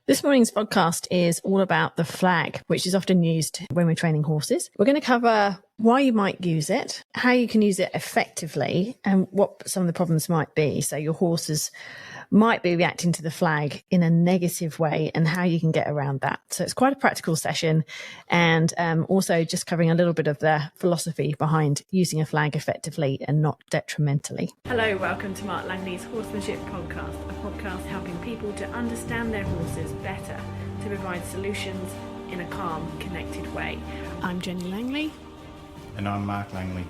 This morning's podcast is all about the flag, which is often used when we're training horses. We're going to cover why you might use it, how you can use it effectively, and what some of the problems might be. So your horses might be reacting to the flag in a negative way and how you can get around that. So it's quite a practical session, and also just covering a little bit of the philosophy behind using a flag effectively and not detrimentally. Hello, welcome to Mark Langley's Horsemanship Podcast, a podcast helping people to understand their horses better, to provide solutions in a calm, connected way. I'm Jenny Langley. And I'm Mark Langley.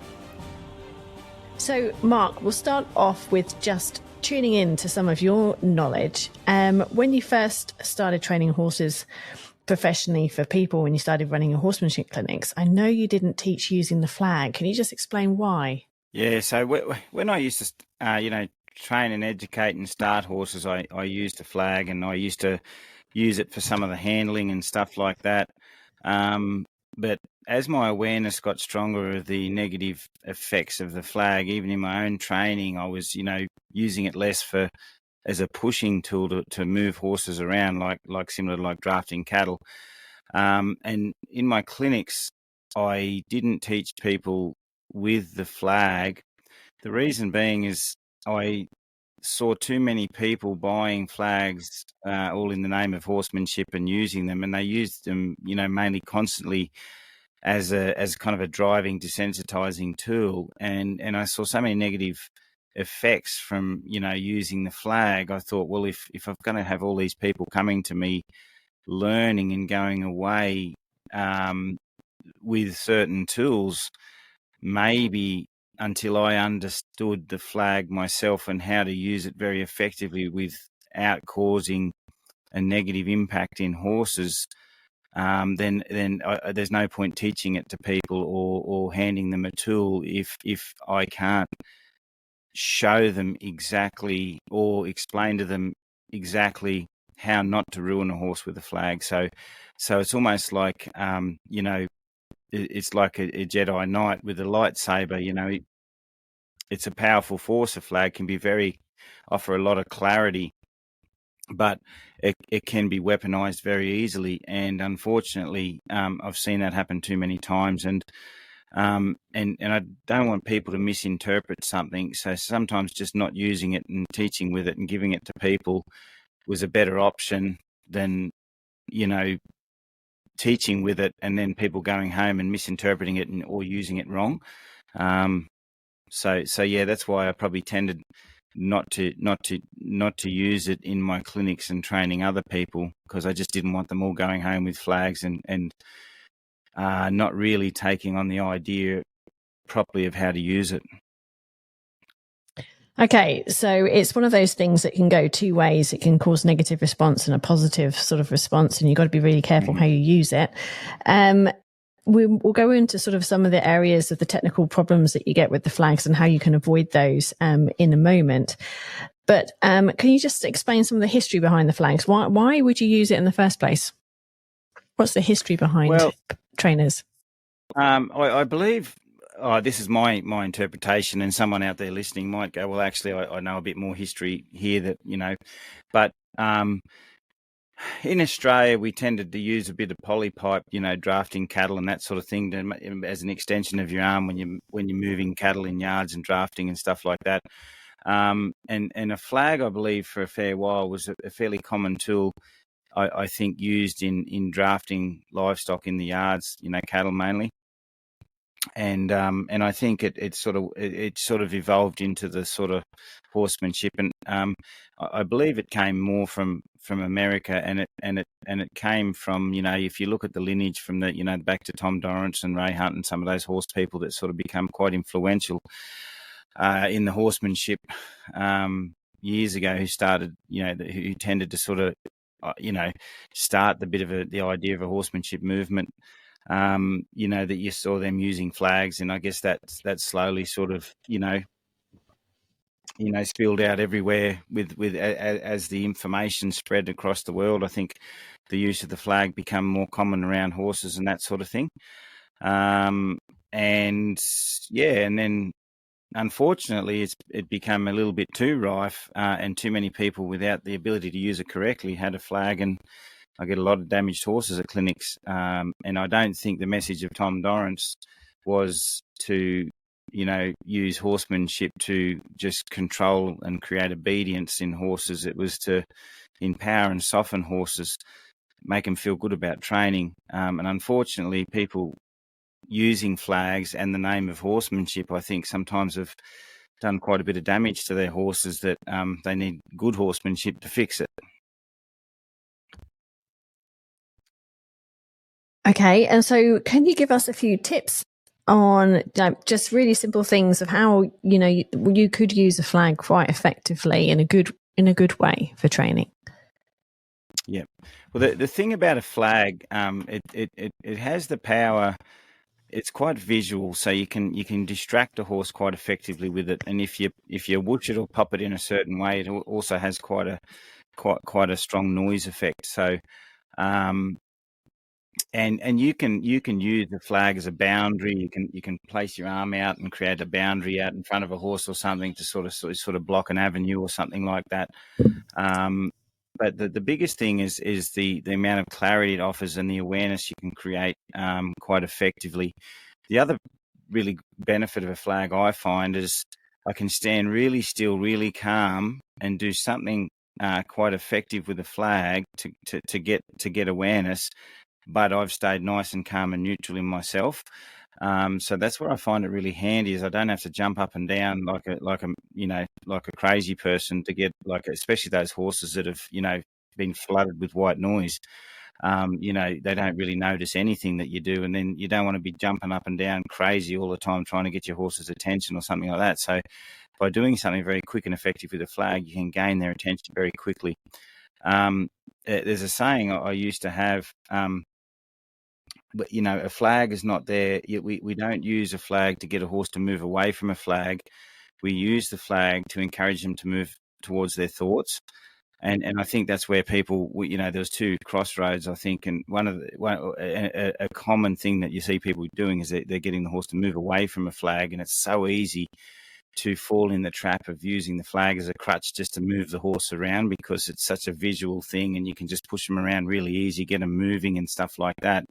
So, Mark, we'll start off with just tuning in to some of your knowledge. When you first started training horses professionally for people, when you started running your horsemanship clinics, I know you didn't teach using the flag. Can you just explain why? Yeah, so when I used to, train and educate and start horses, I used the flag, and I used to use it for some of the handling and stuff like that. But as my awareness got stronger of the negative effects of the flag, even in my own training, I was, using it less as a pushing tool to move horses around, like similar to like drafting cattle. And in my clinics, I didn't teach people with the flag. The reason being is I saw too many people buying flags, all in the name of horsemanship and using them, and they used them, mainly constantly as kind of a driving, desensitizing tool. And I saw so many negative effects from, using the flag. I thought, well, if I'm going to have all these people coming to me, learning and going away with certain tools, maybe until I understood the flag myself and how to use it very effectively without causing a negative impact in horses, then there's no point teaching it to people or handing them a tool if I can't show them exactly or explain to them exactly how not to ruin a horse with a flag. So it's almost like it's like a Jedi Knight with a lightsaber. It's a powerful force. A flag can offer a lot of clarity, but it can be weaponized very easily. And unfortunately, I've seen that happen too many times. And I don't want people to misinterpret something. So sometimes just not using it and teaching with it and giving it to people was a better option than, teaching with it and then people going home and misinterpreting it or using it wrong. So yeah, that's why I probably tended not to use it in my clinics and training other people, because I just didn't want them all going home with flags and not really taking on the idea properly of how to use it. Okay, so it's one of those things that can go two ways. It can cause negative response and a positive sort of response, and you've got to be really careful how you use it. We'll go into sort of some of the areas of the technical problems that you get with the flags and how you can avoid those in a moment. But can you just explain some of the history behind the flags? Why would you use it in the first place? What's the history behind trainers? I believe, this is my interpretation, and someone out there listening might go, well, actually, I know a bit more history here but in Australia, we tended to use a bit of polypipe, drafting cattle and that sort of thing as an extension of your arm when you're moving cattle in yards and drafting and stuff like that. And a flag, I believe, for a fair while was a fairly common tool, I think, used in drafting livestock in the yards, cattle mainly. And I think it sort of evolved into the sort of horsemanship, and I believe it came more from America, and it came from, if you look at the lineage from the back to Tom Dorrance and Ray Hunt and some of those horse people that sort of become quite influential in the horsemanship years ago, who started, who tended to sort of start the idea of a horsemanship movement. That you saw them using flags, and I guess that slowly sort of, spilled out everywhere as the information spread across the world. I think the use of the flag become more common around horses and that sort of thing. And then unfortunately, it became a little bit too rife, and too many people without the ability to use it correctly had a flag, and I get a lot of damaged horses at clinics. And I don't think the message of Tom Dorrance was to, use horsemanship to just control and create obedience in horses. It was to empower and soften horses, make them feel good about training. And unfortunately, people using flags and the name of horsemanship, I think, sometimes have done quite a bit of damage to their horses that they need good horsemanship to fix it. Okay, and so can you give us a few tips on just really simple things of how you could use a flag quite effectively in a good way for training? Yeah. Well, the thing about a flag, it has the power. It's quite visual, so you can distract a horse quite effectively with it. And if you whoosh it or pop it in a certain way, it also has quite a strong noise effect. So, and you can use the flag as a boundary. You can place your arm out and create a boundary out in front of a horse or something to sort of block an avenue or something like that. But the biggest thing is the amount of clarity it offers and the awareness you can create quite effectively. The other really benefit of a flag, I find, is I can stand really still, really calm, and do something quite effective with a flag to get awareness. But I've stayed nice and calm and neutral in myself. So that's where I find it really handy, is I don't have to jump up and down like a crazy person to get, especially those horses that have, been flooded with white noise. They don't really notice anything that you do, and then you don't want to be jumping up and down crazy all the time trying to get your horse's attention or something like that. So by doing something very quick and effective with a flag, you can gain their attention very quickly. There's a saying I used to have, but a flag is not there. We don't use a flag to get a horse to move away from a flag. We use the flag to encourage them to move towards their thoughts. And I think that's where people, there's two crossroads, I think, and a common thing that you see people doing is they're getting the horse to move away from a flag, and it's so easy to fall in the trap of using the flag as a crutch just to move the horse around, because it's such a visual thing and you can just push them around really easy, get them moving and stuff like that.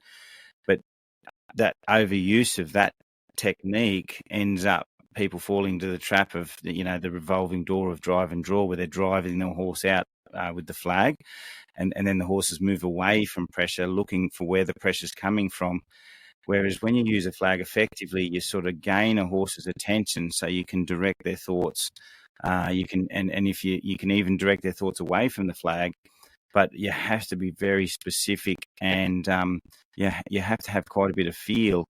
But that overuse of that technique ends up people falling to the trap of the revolving door of drive and draw, where they're driving the horse out with the flag, and then the horses move away from pressure, looking for where the pressure's coming from. Whereas when you use a flag effectively, you sort of gain a horse's attention, so you can direct their thoughts. You can even direct their thoughts away from the flag, but you have to be very specific, and you have to have quite a bit of feel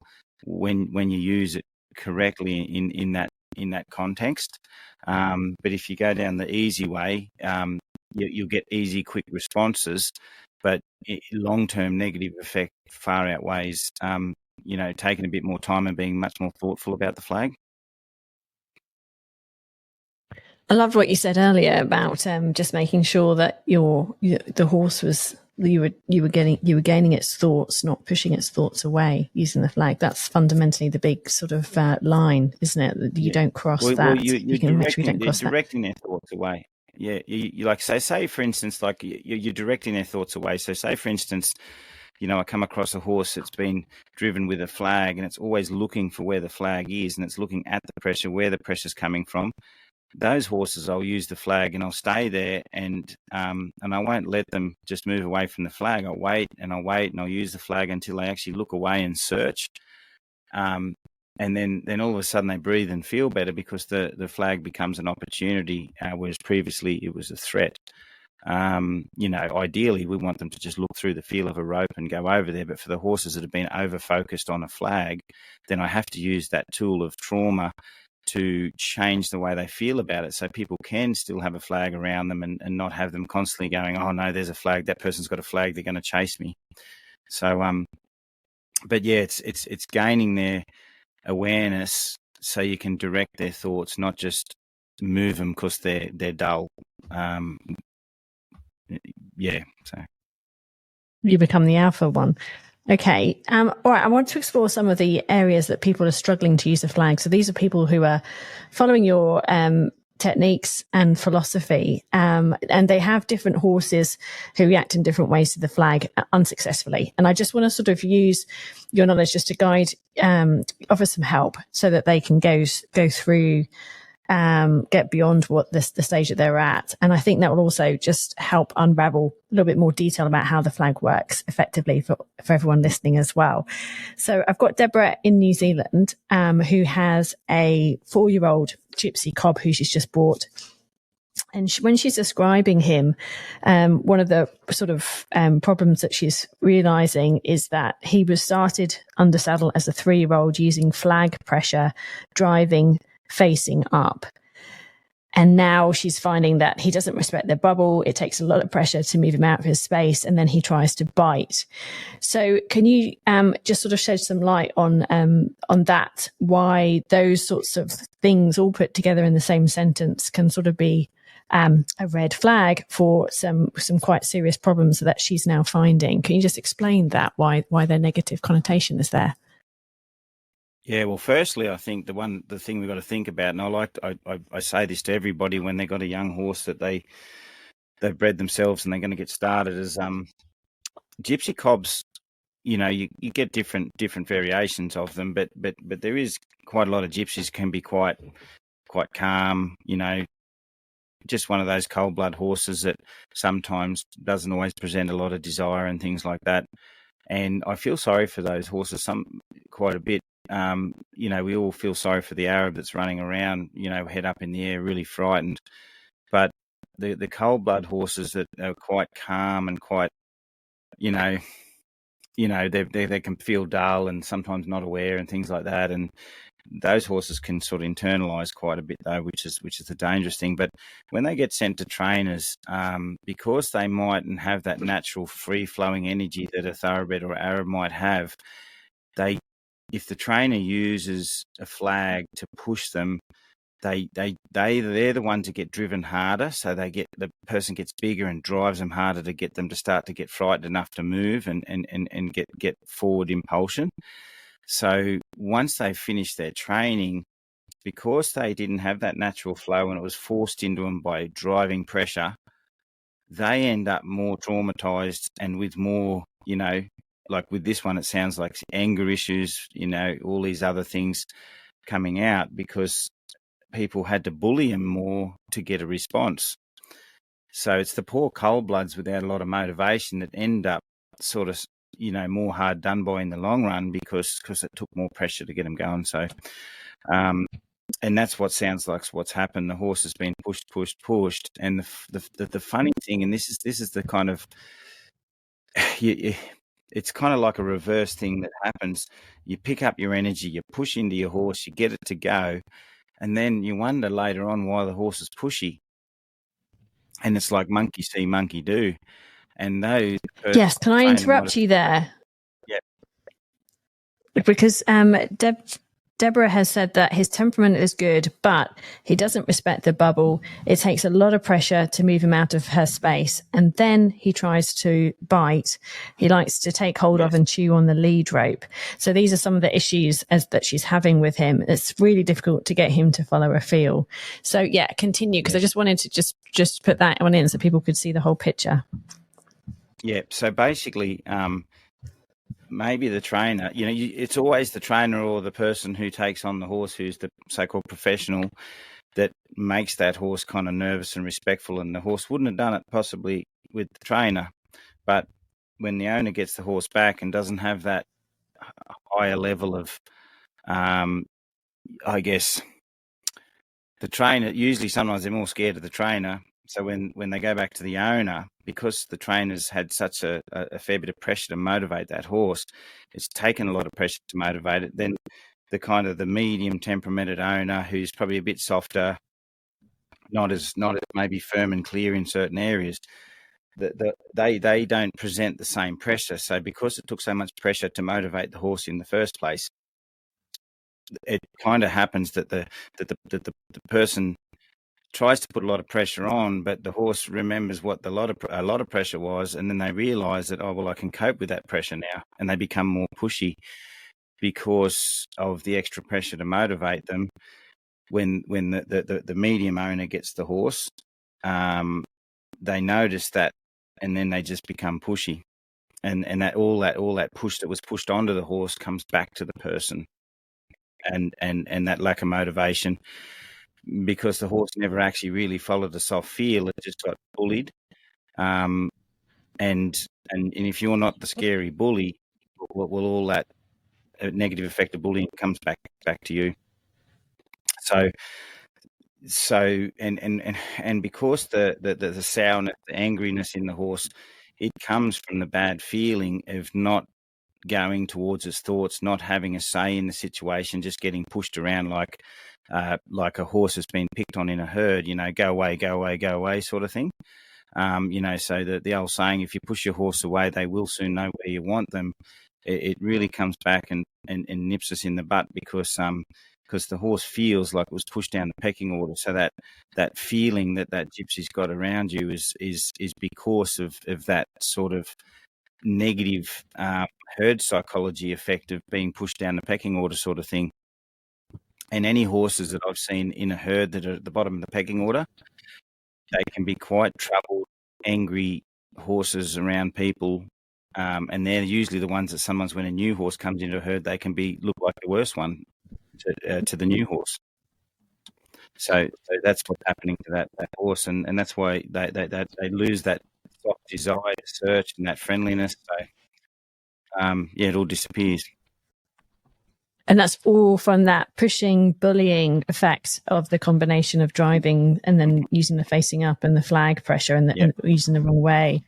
when you use it correctly in that context. But if you go down the easy way, you'll get easy, quick responses, but long-term negative effect far outweighs taking a bit more time and being much more thoughtful about the flag. I loved what you said earlier about just making sure that the horse was you were gaining its thoughts, not pushing its thoughts away using the flag. That's fundamentally the big sort of line, isn't it? That you don't cross that. Well, you can make sure you don't cross that. You're directing their thoughts away. Yeah, you like say for instance, like you're directing their thoughts away. So say for instance, I come across a horse that's been driven with a flag, and it's always looking for where the flag is, and it's looking at the pressure, where the pressure's coming from. Those horses, I'll use the flag and I'll stay there, and I won't let them just move away from the flag. I'll wait and I'll use the flag until they actually look away and search. And then all of a sudden they breathe and feel better, because the flag becomes an opportunity, whereas previously it was a threat. Ideally we want them to just look through the feel of a rope and go over there. But for the horses that have been over-focused on a flag, then I have to use that tool of trauma to change the way they feel about it, so people can still have a flag around them and not have them constantly going, oh no, there's a flag, that person's got a flag, they're going to chase me. So but yeah, it's gaining their awareness so you can direct their thoughts, not just move them because they're dull. So you become the alpha one. Okay. All right. I want to explore some of the areas that people are struggling to use the flag. So these are people who are following your techniques and philosophy, and they have different horses who react in different ways to the flag unsuccessfully. And I just want to sort of use your knowledge just to guide, offer some help so that they can go through, get beyond what the stage that they're at. And I think that will also just help unravel a little bit more detail about how the flag works effectively for everyone listening as well. So I've got Deborah in New Zealand, who has a 4-year-old gypsy cob who she's just bought. And when she's describing him, one of the sort of problems that she's realizing is that he was started under saddle as a 3-year-old using flag pressure, driving facing up. And now she's finding that he doesn't respect the bubble. It takes a lot of pressure to move him out of his space, and then he tries to bite. So can you just sort of shed some light on that, why those sorts of things all put together in the same sentence can sort of be a red flag for some quite serious problems that she's now finding? Can you just explain that, why their negative connotation is there? Yeah, well, firstly, I think the thing we've got to think about, and I say this to everybody when they got a young horse that they've bred themselves and they're going to get started, is gypsy cobs. You know, you get different variations of them, but there is quite a lot of gypsies can be quite calm. You know, just one of those cold blood horses that sometimes doesn't always present a lot of desire and things like that. And I feel sorry for those horses quite a bit. You know, we all feel sorry for the Arab that's running around, you know, head up in the air, really frightened. But the cold blood horses that are quite calm and quite, you know, they can feel dull and sometimes not aware and things like that. And those horses can sort of internalize quite a bit though, which is the dangerous thing. But when they get sent to trainers, because they mightn't have that natural free flowing energy that a thoroughbred or Arab might have, if the trainer uses a flag to push them, they're the ones that get driven harder. So the person gets bigger and drives them harder to get them to start to get frightened enough to move and get forward impulsion. So once they finish their training, because they didn't have that natural flow and it was forced into them by driving pressure, they end up more traumatized and with more, you know, like with this one, it sounds like anger issues, you know, all these other things coming out because people had to bully him more to get a response. So it's the poor cold bloods without a lot of motivation that end up sort of, you know, more hard done by in the long run because it took more pressure to get them going. So, and that's what sounds like what's happened. The horse has been pushed. And the funny thing, and this is the kind of, it's kind of like a reverse thing that happens. You pick up your energy, you push into your horse, you get it to go, and then you wonder later on why the horse is pushy. And it's like monkey see, monkey do. And those. Yes, can I interrupt you there? Yeah. Because Deborah has said that his temperament is good, but he doesn't respect the bubble. It takes a lot of pressure to move him out of her space. And then he tries to bite. He likes to take hold of and chew on the lead rope. So these are some of the issues that she's having with him. It's really difficult to get him to follow a feel. So yeah, continue, because I just wanted to just put that one in so people could see the whole picture. Yeah. So basically, maybe the trainer, you know, it's always the trainer or the person who takes on the horse who's the so-called professional that makes that horse kind of nervous and respectful, and the horse wouldn't have done it possibly with the trainer. But when the owner gets the horse back and doesn't have that higher level of, I guess, the trainer, usually sometimes they're more scared of the trainer. So when they go back to the owner, because the trainer's had such a fair bit of pressure to motivate that horse, it's taken a lot of pressure to motivate it. Then the kind of the medium temperamented owner who's probably a bit softer, not as maybe firm and clear in certain areas, they don't present the same pressure. So because it took so much pressure to motivate the horse in the first place, it kind of happens that the person tries to put a lot of pressure on, but the horse remembers what a lot of pressure was, and then they realise that, oh well, I can cope with that pressure now, and they become more pushy because of the extra pressure to motivate them. When the medium owner gets the horse, they notice that, and then they just become pushy, and that all that push that was pushed onto the horse comes back to the person, and that lack of motivation, because the horse never actually really followed a soft feel. It just got bullied. And if you're not the scary bully, well all that negative effect of bullying comes back to you. So and because the sourness, the angriness in the horse, it comes from the bad feeling of not going towards his thoughts, not having a say in the situation, just getting pushed around like a horse has been picked on in a herd, go away, go away, go away sort of thing. So the old saying, if you push your horse away, they will soon know where you want them. It really comes back and nips us in the butt, because the horse feels like it was pushed down the pecking order. So that feeling that gypsy's got around you is because of that sort of negative herd psychology effect of being pushed down the pecking order sort of thing. And any horses that I've seen in a herd that are at the bottom of the pecking order, they can be quite troubled, angry horses around people, and they're usually the ones that sometimes, when a new horse comes into a herd, they can look like the worst one to the new horse. So that's what's happening to that horse, and that's why they lose that soft desire to search and that friendliness. So it all disappears. And that's all from that pushing, bullying effect of the combination of driving and then using the facing up and the flag pressure and using the wrong way.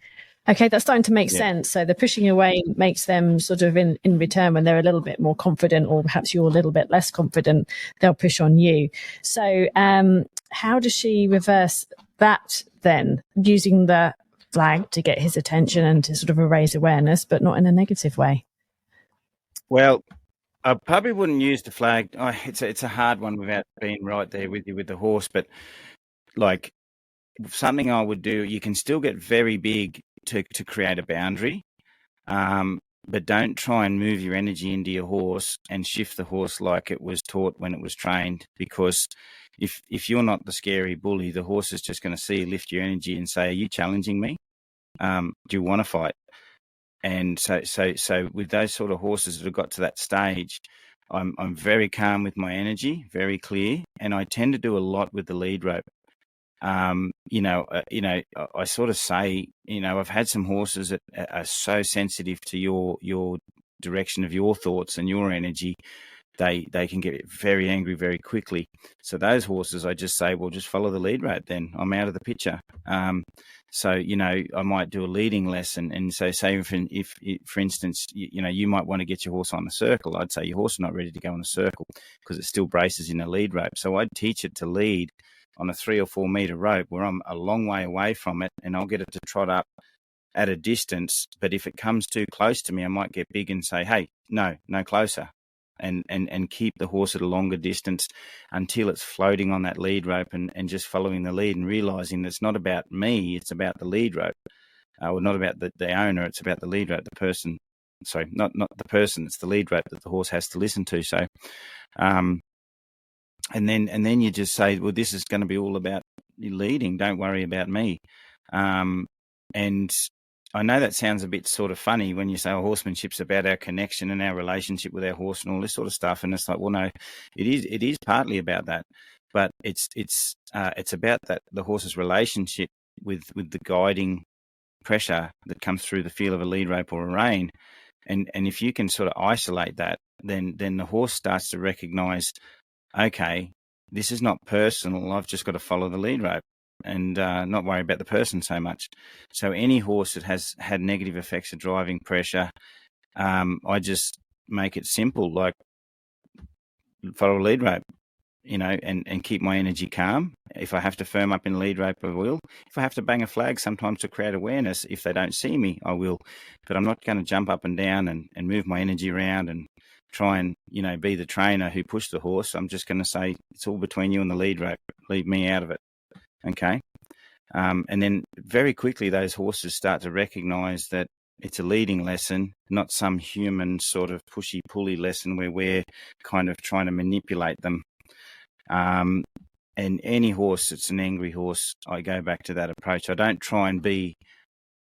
Okay, that's starting to make sense. So the pushing away makes them sort of in return, when they're a little bit more confident, or perhaps you're a little bit less confident, they'll push on you. So how does she reverse that then, using the flag to get his attention and to sort of raise awareness, but not in a negative way? Well, I probably wouldn't use the flag. It's a hard one without being right there with you with the horse. But like, something I would do, you can still get very big to create a boundary, but don't try and move your energy into your horse and shift the horse like it was taught when it was trained. Because if you're not the scary bully, the horse is just going to see you lift your energy and say, "Are you challenging me? Do you want to fight?" And so with those sort of horses that have got to that stage, I'm very calm with my energy, very clear, and I tend to do a lot with the lead rope. I sort of say, I've had some horses that are so sensitive to your direction of your thoughts and your energy. They can get very angry very quickly. So those horses, I just say, well, just follow the lead rope. Then I'm out of the picture. So I might do a leading lesson, and so say if for instance, you might want to get your horse on a circle. I'd say your horse is not ready to go on a circle because it still braces in a lead rope. So I'd teach it to lead on a 3 or 4 meter rope where I'm a long way away from it, and I'll get it to trot up at a distance. But if it comes too close to me, I might get big and say, "Hey, no closer." And keep the horse at a longer distance until it's floating on that lead rope and just following the lead and realizing that it's not about me, it's about the lead rope, or not about the owner, it's about the lead rope, the person. Sorry, not the person, it's the lead rope that the horse has to listen to. So, and then you just say, well, this is going to be all about leading. Don't worry about me. And I know that sounds a bit sort of funny when you say, horsemanship's about our connection and our relationship with our horse and all this sort of stuff. And it's like, well, no, it is partly about that, but it's about that, the horse's relationship with the guiding pressure that comes through the feel of a lead rope or a rein. And if you can sort of isolate that, then the horse starts to recognize, okay, this is not personal. I've just got to follow the lead rope and not worry about the person so much. So any horse that has had negative effects of driving pressure, I just make it simple, like follow a lead rope, and keep my energy calm. If I have to firm up in lead rope, I will. If I have to bang a flag sometimes to create awareness, if they don't see me, I will. But I'm not going to jump up and down and move my energy around and try and, be the trainer who pushed the horse. I'm just going to say, it's all between you and the lead rope. Leave me out of it. Okay. And then very quickly, those horses start to recognize that it's a leading lesson, not some human sort of pushy-pulley lesson where we're kind of trying to manipulate them. And any horse that's an angry horse, I go back to that approach. I don't try and be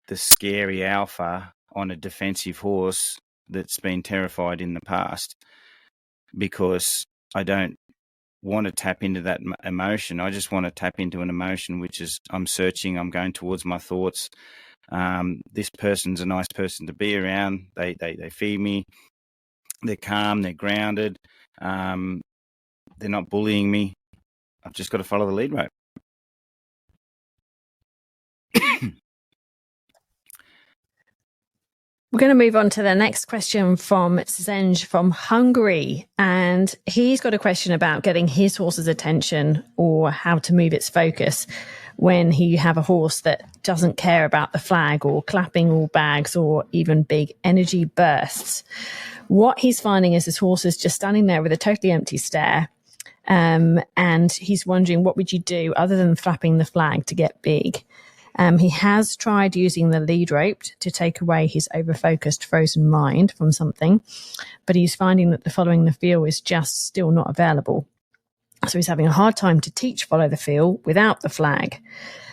the scary alpha on a defensive horse that's been terrified in the past, because I don't want to tap into that emotion. I just want to tap into an emotion which is, I'm searching, I'm going towards my thoughts. This person's a nice person to be around. They feed me. They're calm. They're grounded. They're not bullying me. I've just got to follow the lead rope. We're going to move on to the next question from Zenj from Hungary. And he's got a question about getting his horse's attention or how to move its focus when you have a horse that doesn't care about the flag or clapping all bags or even big energy bursts. What he's finding is his horse is just standing there with a totally empty stare. And he's wondering, what would you do other than flapping the flag to get big? He has tried using the lead rope to take away his over-focused frozen mind from something, but he's finding that the following the feel is just still not available. So he's having a hard time to teach follow the feel without the flag.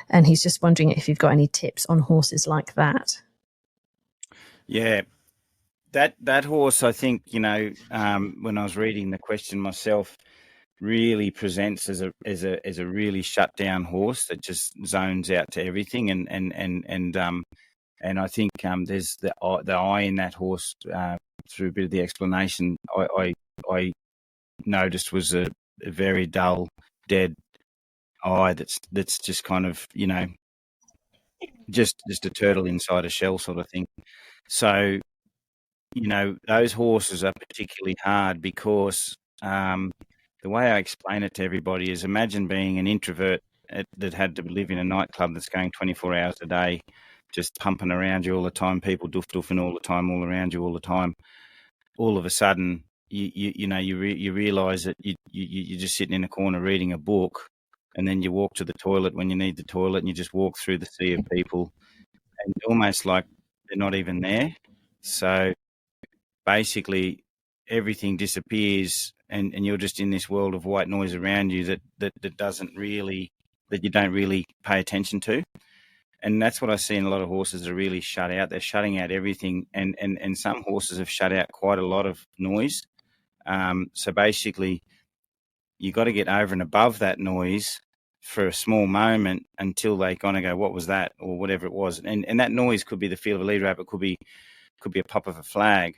And he's just wondering if you've got any tips on horses like that. Yeah, that horse, I think, when I was reading the question myself, really presents as a really shut down horse that just zones out to everything, and I think there's the eye in that horse, through a bit of the explanation I noticed, was a very dull, dead eye that's just kind of, just a turtle inside a shell sort of thing. So those horses are particularly hard because the way I explain it to everybody is, imagine being an introvert that had to live in a nightclub that's going 24 hours a day, just pumping around you all the time, people doof-doofing all the time, all around you all the time. All of a sudden, you realise that you're just sitting in a corner reading a book, and then you walk to the toilet when you need the toilet, and you just walk through the sea of people, and almost like they're not even there. So basically, everything disappears, and you're just in this world of white noise around you that doesn't really, that you don't really pay attention to. And that's what I see in a lot of horses that are really shut out. They're shutting out everything, and some horses have shut out quite a lot of noise. So basically, you got to get over and above that noise for a small moment until they kind of go, what was that, or whatever it was. And that noise could be the feel of a lead rope. It could be a pop of a flag.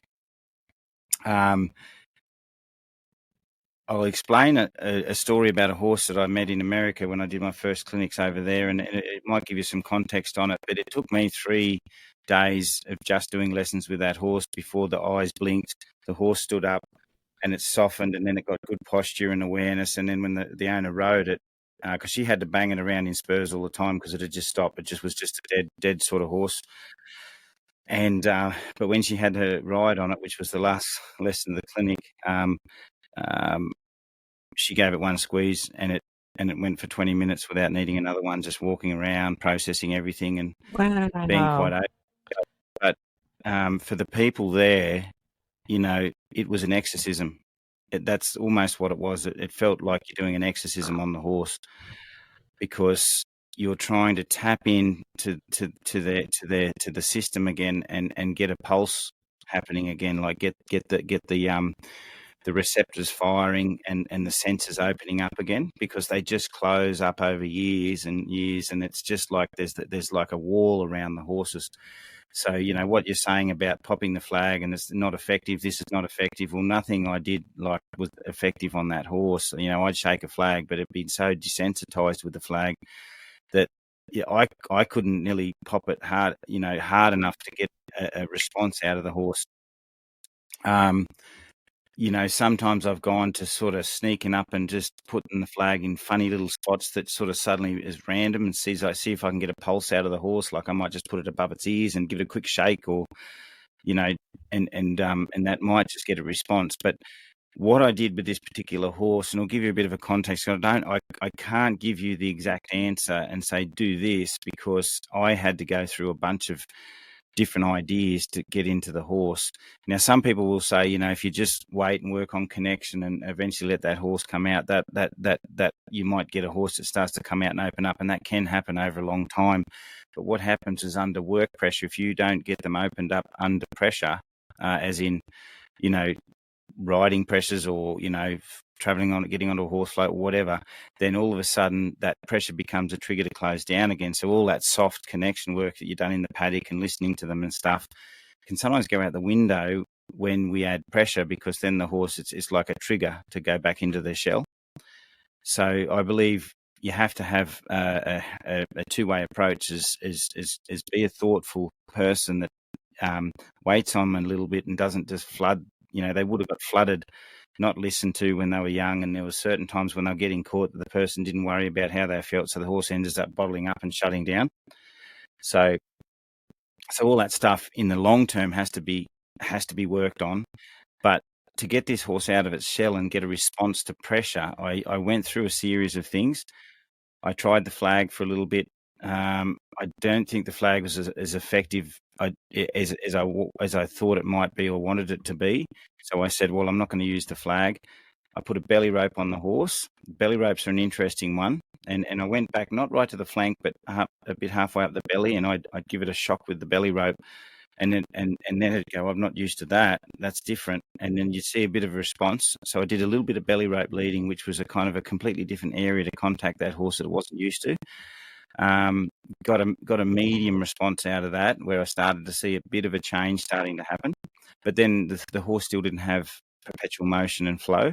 I'll explain a story about a horse that I met in America when I did my first clinics over there, and it might give you some context on it. But it took me 3 days of just doing lessons with that horse before the eyes blinked, the horse stood up, and it softened, and then it got good posture and awareness. And then when the owner rode it, because she had to bang it around in spurs all the time because it had just stopped. It just was just a dead sort of horse. And but when she had her ride on it, which was the last lesson of the clinic, she gave it one squeeze, and it went for 20 minutes without needing another one, just walking around, processing everything, and being quite open. But for the people there, it was an exorcism. That's almost what it was. It felt like you're doing an exorcism on the horse, because you're trying to tap in to the system again, and get a pulse happening again, like get the receptors firing and the sensors opening up again, because they just close up over years and years, and it's just like there's like a wall around the horses. So what you're saying about popping the flag and it's not effective, this is not effective. Well, nothing I did was effective on that horse. I'd shake a flag, but it'd been so desensitized with the flag that I couldn't nearly pop it hard enough to get a response out of the horse. Sometimes I've gone to sort of sneaking up and just putting the flag in funny little spots that sort of suddenly is random, and see if I can get a pulse out of the horse. Like I might just put it above its ears and give it a quick shake, or and that might just get a response. But what I did with this particular horse, and I'll give you a bit of a context. I can't give you the exact answer and say do this, because I had to go through a bunch of different ideas to get into the horse. Now, some people will say, if you just wait and work on connection and eventually let that horse come out, that you might get a horse that starts to come out and open up, and that can happen over a long time. But what happens is, under work pressure, if you don't get them opened up under pressure, as in, riding pressures, or traveling on, getting onto a horse float or whatever, then all of a sudden that pressure becomes a trigger to close down again. So all that soft connection work that you've done in the paddock and listening to them and stuff can sometimes go out the window when we add pressure, because then the horse, it's like a trigger to go back into their shell. So I believe you have to have a two-way approach. Is be a thoughtful person that waits on them a little bit and doesn't just flood. They would have got flooded, not listened to when they were young, and there were certain times when they were getting caught that the person didn't worry about how they felt, so the horse ends up bottling up and shutting down. So all that stuff in the long term has to be worked on. But to get this horse out of its shell and get a response to pressure, I went through a series of things. I tried the flag for a little bit. I don't think the flag was as effective as I thought it might be or wanted it to be. So I said, well, I'm not going to use the flag. I put a belly rope on the horse. Belly ropes are an interesting one. And I went back, not right to the flank, but a bit halfway up the belly, and I'd give it a shock with the belly rope. And then it'd go, I'm not used to that. That's different. And then you'd see a bit of a response. So I did a little bit of belly rope leading, which was a kind of a completely different area to contact that horse that it wasn't used to. Got a medium response out of that, where I started to see a bit of a change starting to happen. But then the horse still didn't have perpetual motion and flow.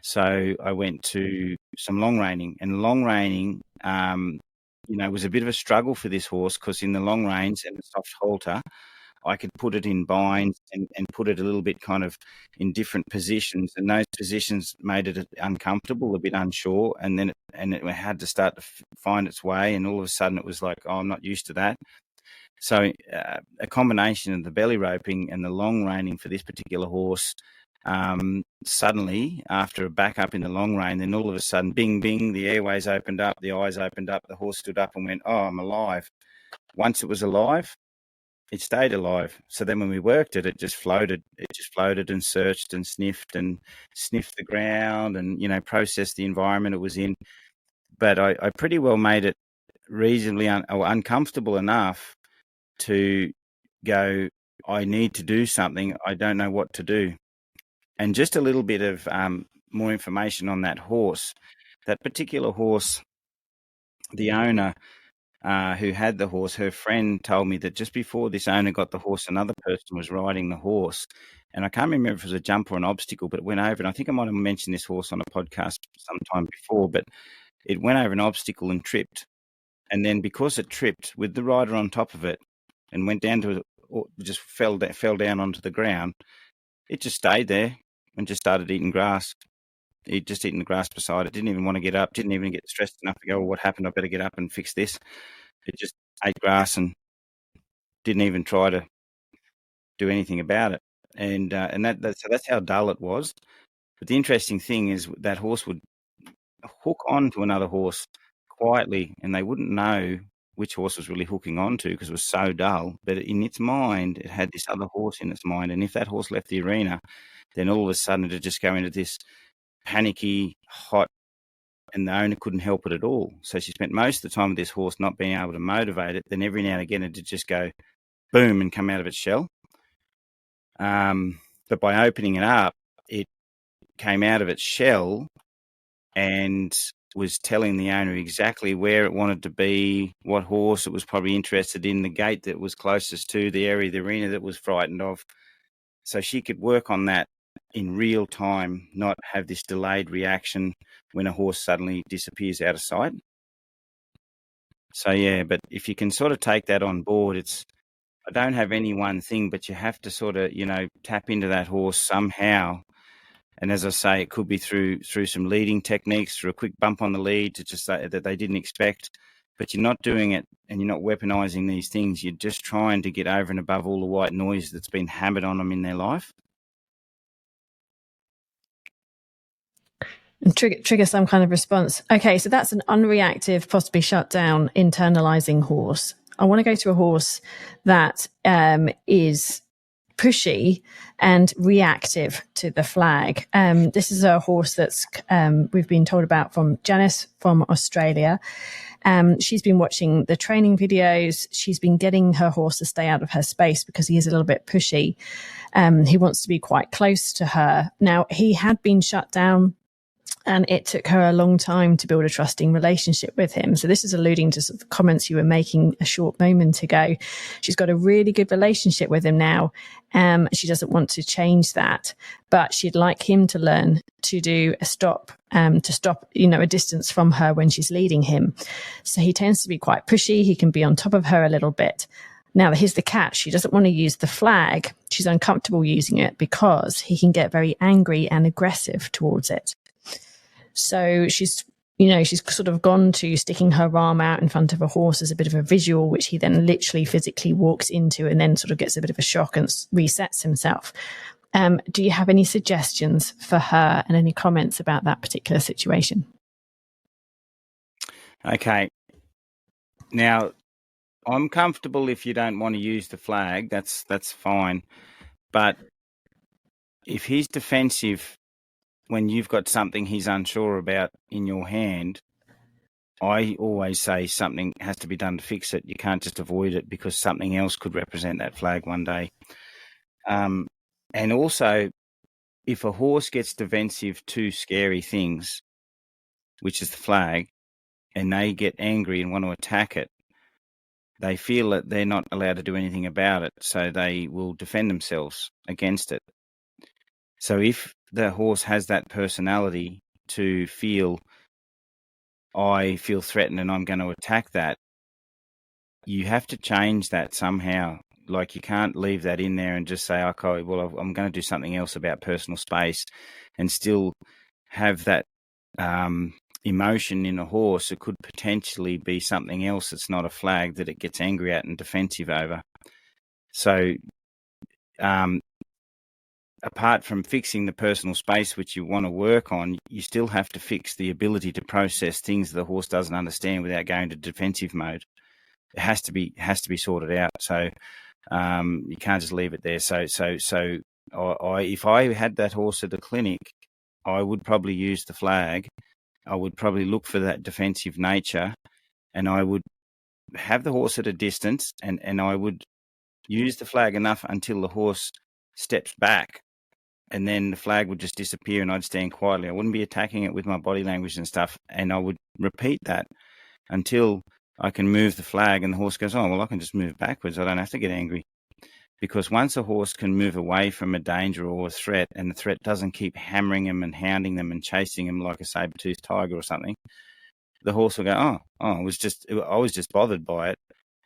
So I went to some long reining, and long reining, was a bit of a struggle for this horse, because in the long reins and the soft halter, I could put it in binds and put it a little bit kind of in different positions, and those positions made it uncomfortable, a bit unsure, and then it had to start to find its way, and all of a sudden it was like, oh, I'm not used to that. So a combination of the belly roping and the long reining for this particular horse, suddenly, after a back up in the long rein, then all of a sudden, bing, bing, the airways opened up, the eyes opened up, the horse stood up and went, oh, I'm alive. Once it was alive, it stayed alive. So then when we worked it, it just floated. It just floated and searched and sniffed the ground and, processed the environment it was in. But I pretty well made it reasonably uncomfortable enough to go, I need to do something. I don't know what to do. And just a little bit of more information on that horse. That particular horse, the owner who had the horse, her friend told me that just before this owner got the horse, another person was riding the horse. And I can't remember if it was a jump or an obstacle, but it went over. And I think I might have mentioned this horse on a podcast sometime before, but it went over an obstacle and tripped. And then because it tripped with the rider on top of it and went down to, just fell down onto the ground, it just stayed there and just started eating grass. He'd just eaten the grass beside it, didn't even want to get up, didn't even get stressed enough to go, well, what happened? I better get up and fix this. It just ate grass and didn't even try to do anything about it. And so that's how dull it was. But the interesting thing is that horse would hook on to another horse quietly, and they wouldn't know which horse was really hooking on to because it was so dull. But in its mind, it had this other horse in its mind. And if that horse left the arena, then all of a sudden it'd just go into this panicky, hot, and the owner couldn't help it at all. So she spent most of the time with this horse not being able to motivate it. Then every now and again it'd just go boom and come out of its shell. But by opening it up, it came out of its shell and was telling the owner exactly where it wanted to be, what horse it was probably interested in, the gate that was closest to the area of the arena that was frightened of. So she could work on that in real time, not have this delayed reaction when a horse suddenly disappears out of sight. So, yeah, but if you can sort of take that on board, I don't have any one thing, but you have to sort of, tap into that horse somehow. And as I say, it could be through some leading techniques, through a quick bump on the lead to just say that they didn't expect. But you're not doing it and you're not weaponizing these things. You're just trying to get over and above all the white noise that's been hammered on them in their life. And trigger some kind of response. Okay, so that's an unreactive, possibly shut down, internalizing horse. I want to go to a horse that is pushy and reactive to the flag. This is a horse that's we've been told about from Janice from Australia. She's been watching the training videos. She's been getting her horse to stay out of her space because he is a little bit pushy. He wants to be quite close to her. Now, he had been shut down, and it took her a long time to build a trusting relationship with him. So this is alluding to sort of the comments you were making a short moment ago. She's got a really good relationship with him now. She doesn't want to change that, but she'd like him to learn to do a stop, a distance from her when she's leading him. So he tends to be quite pushy. He can be on top of her a little bit. Now, here's the catch. She doesn't want to use the flag. She's uncomfortable using it because he can get very angry and aggressive towards it. So she's sort of gone to sticking her arm out in front of a horse as a bit of a visual, which he then literally physically walks into and then sort of gets a bit of a shock and resets himself. Do you have any suggestions for her and any comments about that particular situation? Okay. Now, I'm comfortable if you don't want to use the flag. That's fine. But if he's defensive when you've got something he's unsure about in your hand, I always say something has to be done to fix it. You can't just avoid it because something else could represent that flag one day. And also, if a horse gets defensive to scary things, which is the flag, and they get angry and want to attack it, they feel that they're not allowed to do anything about it, so they will defend themselves against it. So if the horse has that personality to feel, I feel threatened and I'm going to attack that, you have to change that somehow. Like, you can't leave that in there and just say, okay, well, I'm going to do something else about personal space, and still have that emotion in a horse. It could potentially be something else that's not a flag that it gets angry at and defensive over. So apart from fixing the personal space, which you want to work on, you still have to fix the ability to process things the horse doesn't understand without going to defensive mode. It has to be sorted out. So you can't just leave it there. So if I had that horse at the clinic, I would probably use the flag. I would probably look for that defensive nature, and I would have the horse at a distance, and I would use the flag enough until the horse steps back, and then the flag would just disappear and I'd stand quietly. I wouldn't be attacking it with my body language and stuff, and I would repeat that until I can move the flag and the horse goes, oh, well, I can just move backwards. I don't have to get angry. Because once a horse can move away from a danger or a threat, and the threat doesn't keep hammering him and hounding them and chasing him like a saber-toothed tiger or something, the horse will go, I was just bothered by it,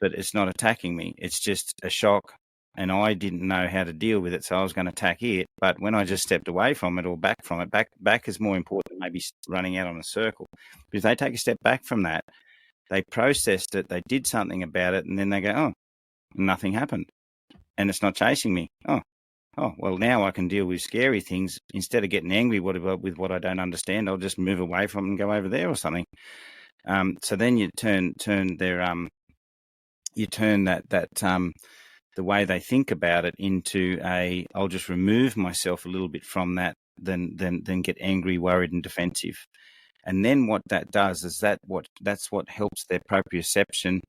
but it's not attacking me. It's just a shock, and I didn't know how to deal with it, so I was going to attack it. But when I just stepped away from it or back from it, back is more important than maybe running out on a circle. Because they take a step back from that, they processed it, they did something about it, and then they go, oh, nothing happened. And it's not chasing me. Oh, well, now I can deal with scary things. Instead of getting angry with what I don't understand, I'll just move away from it and go over there or something. So then you turn the way they think about it into I'll just remove myself a little bit from that than get angry, worried, and defensive. And then what that does is that's what helps their proprioception.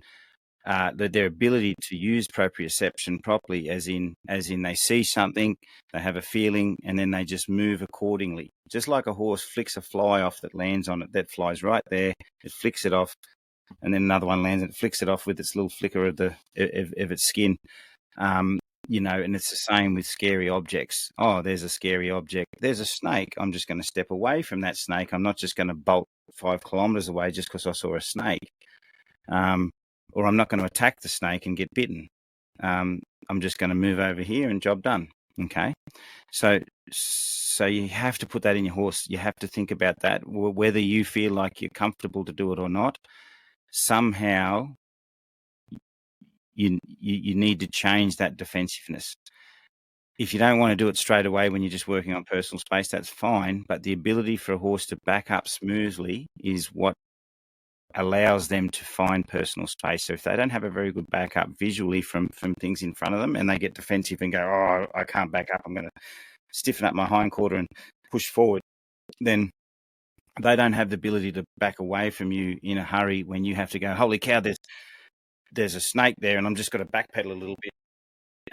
Their ability to use proprioception properly, as in they see something, they have a feeling, and then they just move accordingly. Just like a horse flicks a fly off that lands on it, that flies right there, it flicks it off, and then another one lands and it flicks it off with its little flicker of its skin. And it's the same with scary objects. Oh, there's a scary object. There's a snake. I'm just going to step away from that snake. I'm not just going to bolt 5 kilometers away just because I saw a snake. Or I'm not going to attack the snake and get bitten. I'm just going to move over here and job done. Okay. So you have to put that in your horse. You have to think about that, whether you feel like you're comfortable to do it or not. Somehow you need to change that defensiveness. if you don't want to do it straight away when you're just working on personal space, that's fine. But the ability for a horse to back up smoothly is what allows them to find personal space. So if they don't have a very good backup visually from things in front of them, and they get defensive and go, oh, I can't back up, I'm going to stiffen up my hindquarter and push forward, then they don't have the ability to back away from you in a hurry when you have to go, holy cow, there's a snake there and I'm just going to backpedal a little bit.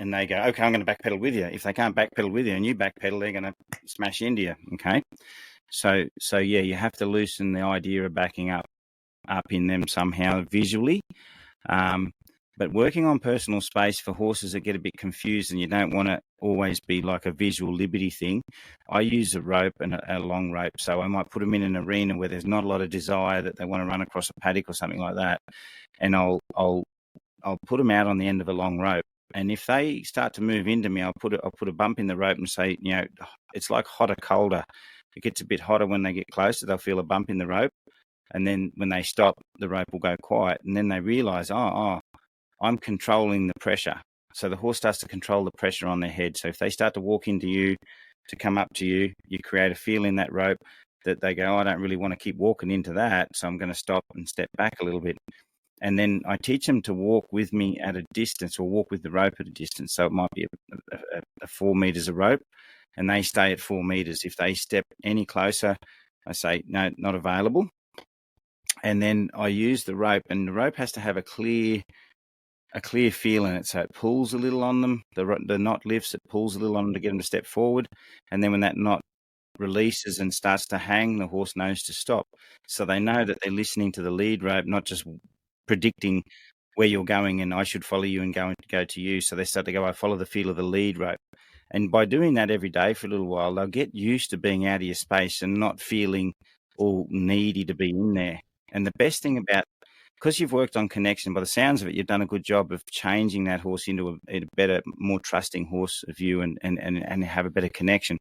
And they go, okay, I'm going to backpedal with you. If they can't backpedal with you and you backpedal, they're going to smash into you, okay? So yeah, you have to loosen the idea of backing up in them somehow visually. But working on personal space for horses that get a bit confused and you don't want to always be like a visual liberty thing, I use a rope and a long rope. So I might put them in an arena where there's not a lot of desire that they want to run across a paddock or something like that. And I'll put them out on the end of a long rope. And if they start to move into me, I'll put a bump in the rope and say, you know, it's like hotter, colder. It gets a bit hotter when they get closer. They'll feel a bump in the rope. And then when they stop, the rope will go quiet. And then they realize, oh, I'm controlling the pressure. So the horse starts to control the pressure on their head. So if they start to walk into you, to come up to you, you create a feel in that rope that they go, oh, I don't really want to keep walking into that. So I'm going to stop and step back a little bit. And then I teach them to walk with me at a distance, or walk with the rope at a distance. So it might be a 4 meters of rope, and they stay at 4 meters. If they step any closer, I say, no, not available. And then I use the rope, and the rope has to have a clear feel in it. So it pulls a little on them. The knot lifts, it pulls a little on them to get them to step forward. And then when that knot releases and starts to hang, the horse knows to stop. So they know that they're listening to the lead rope, not just predicting where you're going and I should follow you and go to you. So they start to go, I follow the feel of the lead rope. And by doing that every day for a little while, they'll get used to being out of your space and not feeling all needy to be in there. And the best thing about, because you've worked on connection, by the sounds of it, you've done a good job of changing that horse into a better, more trusting horse of you and have a better connection.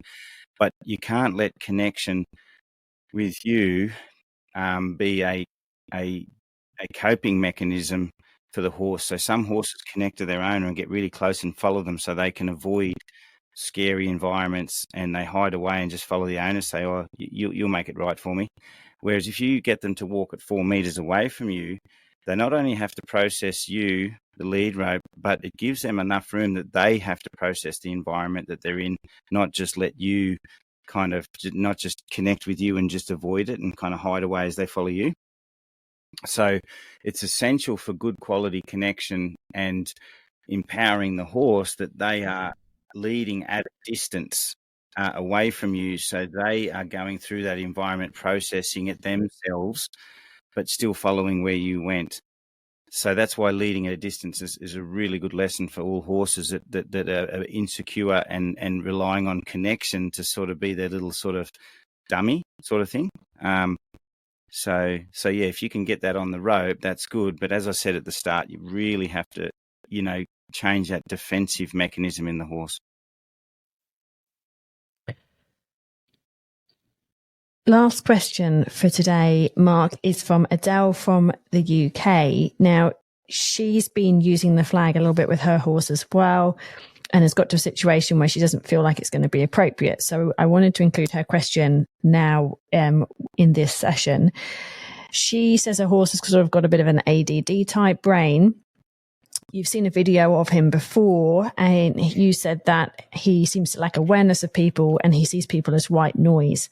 But you can't let connection with you be a coping mechanism for the horse. So some horses connect to their owner and get really close and follow them so they can avoid scary environments, and they hide away and just follow the owner, say, oh, you'll make it right for me. Whereas if you get them to walk at 4 meters away from you, they not only have to process you, the lead rope, but it gives them enough room that they have to process the environment that they're in, not just let you not just connect with you and just avoid it and kind of hide away as they follow you. So it's essential for good quality connection and empowering the horse that they are leading at a distance away from you. So they are going through that environment, processing it themselves, but still following where you went. So that's why leading at a distance is a really good lesson for all horses that are insecure and relying on connection to sort of be their little sort of dummy sort of thing. So yeah, if you can get that on the rope, that's good. But as I said at the start, you really have to, change that defensive mechanism in the horse. Last question for today, Mark, is from Adele from the UK. Now, she's been using the flag a little bit with her horse as well, and has got to a situation where she doesn't feel like it's going to be appropriate. So I wanted to include her question now in this session. She says her horse has sort of got a bit of an ADD type brain. You've seen a video of him before, and you said that he seems to lack awareness of people and he sees people as white noise.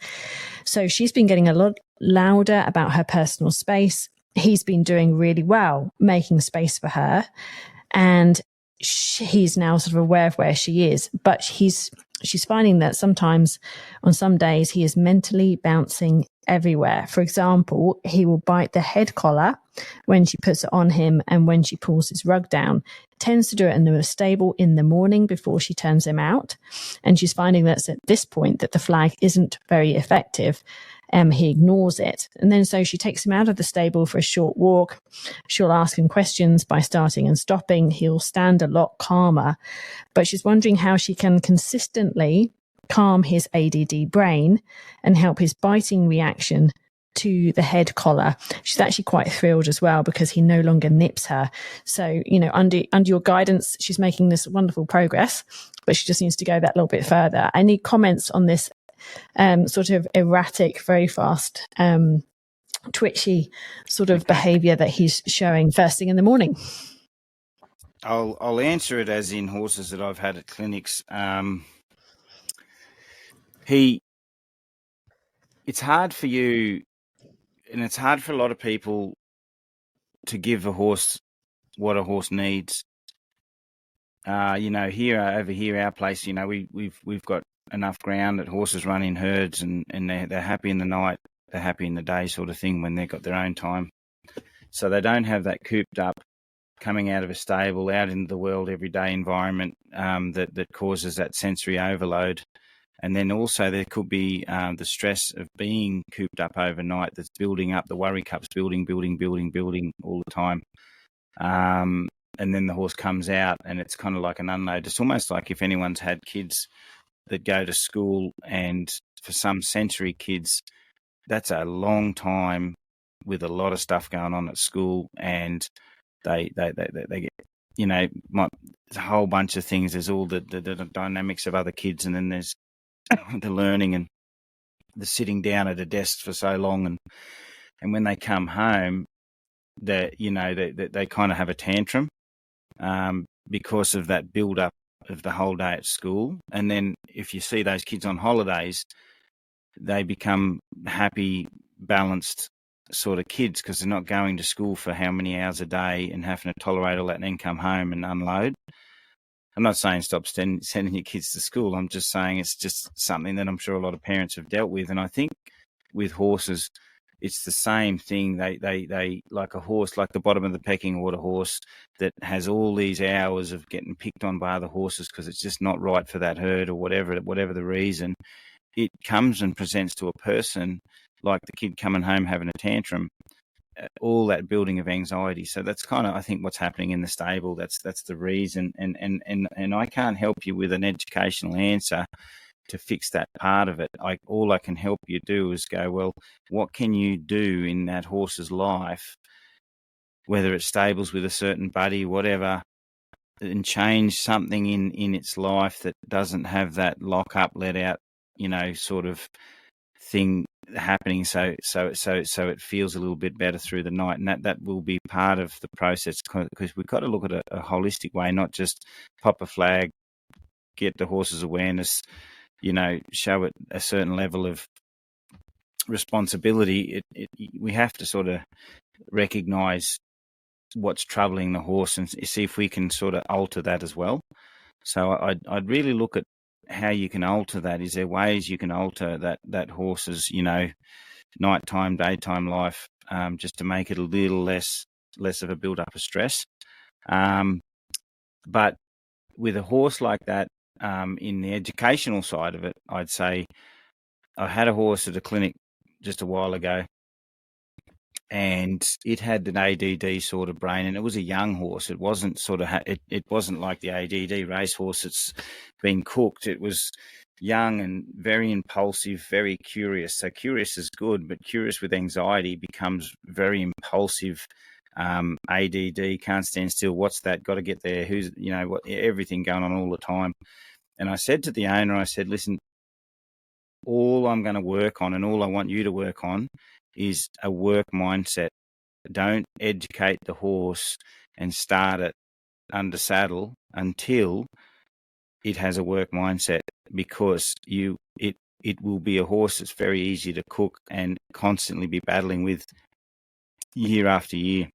So she's been getting a lot louder about her personal space. He's been doing really well, making space for her. And he's now sort of aware of where she is. But she's finding that sometimes on some days he is mentally bouncing everywhere. For example, he will bite the head collar when she puts it on him and when she pulls his rug down. Tends to do it in the stable in the morning before she turns him out. And she's finding that at this point that the flag isn't very effective. He ignores it. And then so she takes him out of the stable for a short walk. She'll ask him questions by starting and stopping. He'll stand a lot calmer. But she's wondering how she can consistently calm his ADD brain and help his biting reaction to the head collar. She's actually quite thrilled as well because he no longer nips her. So, under your guidance, she's making this wonderful progress, but she just needs to go that little bit further. Any comments on this sort of erratic, very fast, twitchy sort of behavior that he's showing first thing in the morning? I'll answer it as in horses that I've had at clinics. It's hard for you, and it's hard for a lot of people to give a horse what a horse needs. Over here, our place, we've got enough ground that horses run in herds, and they're happy in the night, they're happy in the day, sort of thing, when they've got their own time. So they don't have that cooped up, coming out of a stable, out into the world, everyday environment that causes that sensory overload. And then also there could be the stress of being cooped up overnight that's building up, the worry cup's building all the time. And then the horse comes out and it's kind of like an unload. It's almost like if anyone's had kids that go to school, and for some sensory kids, that's a long time with a lot of stuff going on at school, and they get, there's a whole bunch of things. There's all the dynamics of other kids, and then there's the learning and the sitting down at a desk for so long, and when they come home, they kind of have a tantrum because of that build up of the whole day at school. And then if you see those kids on holidays, they become happy, balanced sort of kids because they're not going to school for how many hours a day and having to tolerate all that and then come home and unload. I'm not saying stop sending your kids to school. I'm just saying it's just something that I'm sure a lot of parents have dealt with. And I think with horses, it's the same thing. They like a horse, like the bottom of the pecking order horse that has all these hours of getting picked on by other horses because it's just not right for that herd or whatever the reason. It comes and presents to a person like the kid coming home having a tantrum, all that building of anxiety. So that's kind of, I think, what's happening in the stable. That's the reason. And I can't help you with an educational answer to fix that part of it. All I can help you do is go, well, what can you do in that horse's life, whether it's stables with a certain buddy, whatever, and change something in its life that doesn't have that lock up, let out, sort of thing happening, so it feels a little bit better through the night. And that will be part of the process, because we've got to look at a holistic way, not just pop a flag, get the horse's awareness, show it a certain level of responsibility. We have to sort of recognize what's troubling the horse and see if we can sort of alter that as well. So I'd really look at how you can alter that. Is there ways you can alter that horse's, nighttime, daytime life, just to make it a little less of a build up of stress? But with a horse like that, in the educational side of it, I'd say I had a horse at a clinic just a while ago, and it had an ADD sort of brain, and it was a young horse. It wasn't sort of it wasn't like the ADD racehorse that's been cooked. It was young and very impulsive, very curious. So curious is good, but curious with anxiety becomes very impulsive. ADD, can't stand still. What's that? Got to get there. Who's, what? Everything going on all the time. And I said to the owner, I said, listen, all I'm going to work on and all I want you to work on is a work mindset. Don't educate the horse and start it under saddle until it has a work mindset, because it will be a horse that's very easy to cook and constantly be battling with year after year.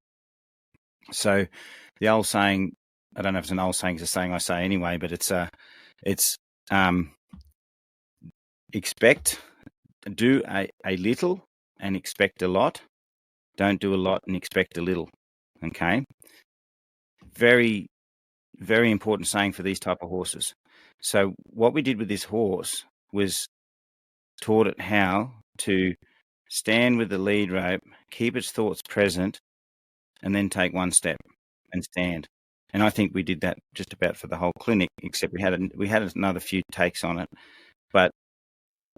So the old saying, I don't know if it's an old saying, it's a saying I say anyway, but it's do a little and expect a lot. Don't do a lot and expect a little. Okay. Very, very important saying for these type of horses. So what we did with this horse was taught it how to stand with the lead rope, keep its thoughts present, and then take one step and stand. And I think we did that just about for the whole clinic, except we had another few takes on it.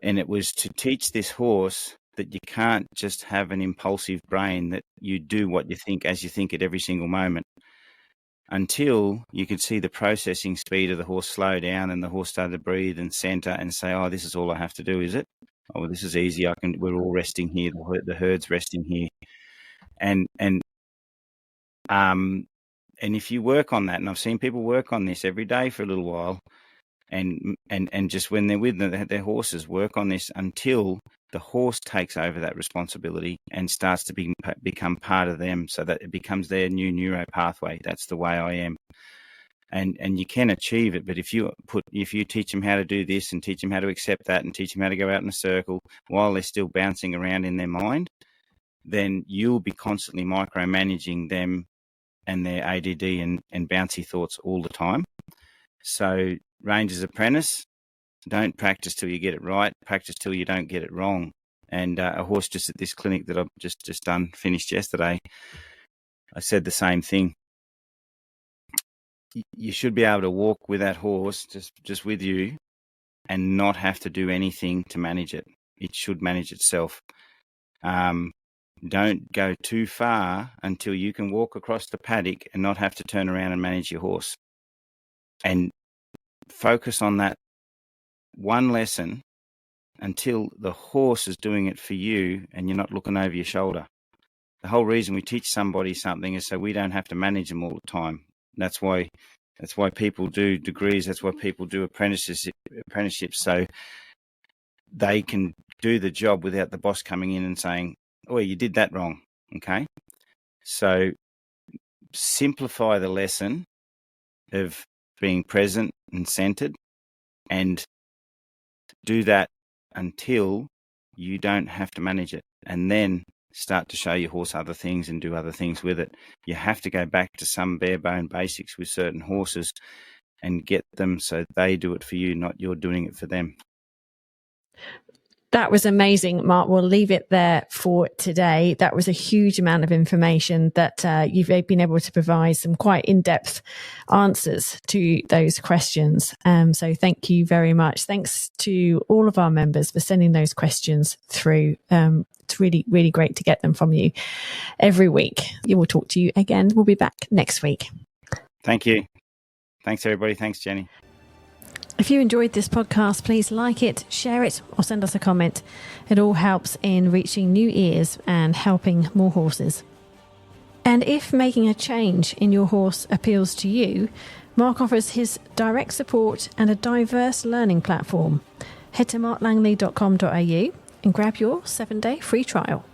And it was to teach this horse that you can't just have an impulsive brain that you do what you think as you think it every single moment, until you could see the processing speed of the horse slow down and the horse started to breathe and center and say, oh, this is all I have to do, is it? Oh, well, this is easy. We're all resting here. The herd's resting here. And if you work on that, and I've seen people work on this every day for a little while, and just when they're with their horses, work on this until the horse takes over that responsibility and starts to become part of them, so that it becomes their new neuro pathway. That's the way I am. And you can achieve it, but if you teach them how to do this and teach them how to accept that and teach them how to go out in a circle while they're still bouncing around in their mind, then you'll be constantly micromanaging them and their ADD and bouncy thoughts all the time. So Ranger's Apprentice, don't practice till you get it right, practice till you don't get it wrong. And a horse just at this clinic that I've just finished yesterday, I said the same thing. You should be able to walk with that horse just with you and not have to do anything to manage it. It should manage itself. Don't go too far until you can walk across the paddock and not have to turn around and manage your horse. And focus on that one lesson until the horse is doing it for you and you're not looking over your shoulder. The whole reason we teach somebody something is so we don't have to manage them all the time. That's why people do degrees. That's why people do apprenticeships, so they can do the job without the boss coming in and saying, oh, you did that wrong. Okay. So simplify the lesson of being present and centered, and do that until you don't have to manage it, and then start to show your horse other things and do other things with it. You have to go back to some bare bone basics with certain horses and get them so they do it for you, not you're doing it for them. That was amazing, Mark. We'll leave it there for today. That was a huge amount of information that you've been able to provide some quite in-depth answers to those questions. So thank you very much. Thanks to all of our members for sending those questions through. It's really, really great to get them from you every week. We will talk to you again. We'll be back next week. Thank you. Thanks, everybody. Thanks, Jenny. If you enjoyed this podcast, please like it, share it, or send us a comment. It all helps in reaching new ears and helping more horses. And if making a change in your horse appeals to you, Mark offers his direct support and a diverse learning platform. Head to marklangley.com.au and grab your 7-day free trial.